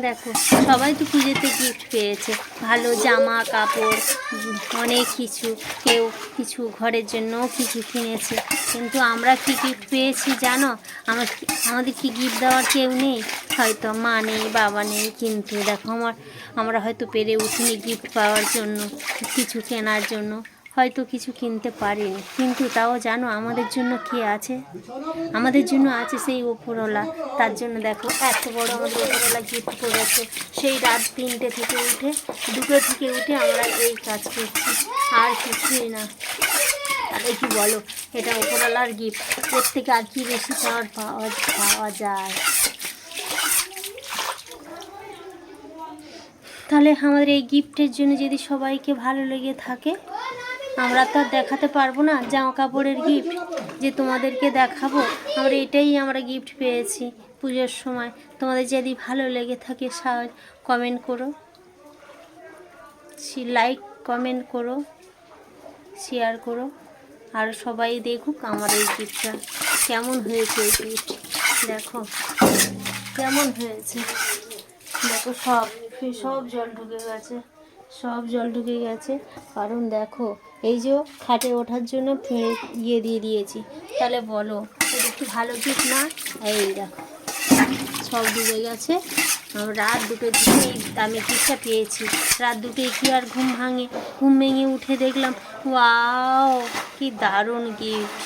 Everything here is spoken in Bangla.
দেখো সবাই তো পুজোতে গিফট পেয়েছে, ভালো জামা কাপড়, অনেক কিছু, কেউ কিছু ঘরের জন্যও কিছু কিনেছে, কিন্তু আমরা কি গিফট পেয়েছি জানো? আমাদের কি গিফট দেওয়ার কেউ নেই? হয়তো মা নেই, বাবা নেই, কিন্তু দেখো আমরা হয়তো পেরে উঠিনি গিফট পাওয়ার জন্য, কিছু কেনার জন্য, হয়তো কিছু কিনতে পারিনি, কিন্তু তাও জানো আমাদের জন্য কে আছে? আমাদের জন্য আছে সেই ওপরওয়ালা। তার জন্য দেখো এত বড় আমাদের ওপরওয়ালা গিফট করেছে। সেই রাত 3টে থেকে উঠে, 2টো থেকে উঠে আমরা এই কাজ করছি, আর কিছুই না। তাহলে কি বলো, এটা ওপরওয়ালার গিফট, এর থেকে আর কি বেশি পাওয়া যায়? তাহলে আমাদের এই গিফটের জন্য যদি সবাইকে ভালো লেগে থাকে, আমরা তো আর দেখাতে পারবো না জামা কাপড়ের গিফট যে তোমাদেরকে দেখাবো। আমরা গিফট পেয়েছি পুজোর সময়। তোমাদের যদি ভালো লেগে থাকে কমেন্ট করো, লাইক কমেন্ট করো, শেয়ার করো, আর সবাই দেখুক আমার এই গিফটটা কেমন হয়েছে। এই গিফট দেখো কেমন হয়েছে, দেখো সব জল ঢুকে গেছে, সব জল ঢুকে গেছে। কারণ দেখো এই যে খাটে ওঠার জন্য দিয়ে দিয়েছি, তাহলে বলো এটা কি ভালো গিফট না? এই দেখো সব ডুবে গেছে। রাত 2টোর দিকে আমি গিফটটা পেয়েছি। রাত 2টোয় কি আর ঘুম ভেঙে উঠে দেখলাম ওয়াও কি দারুণ গিফট।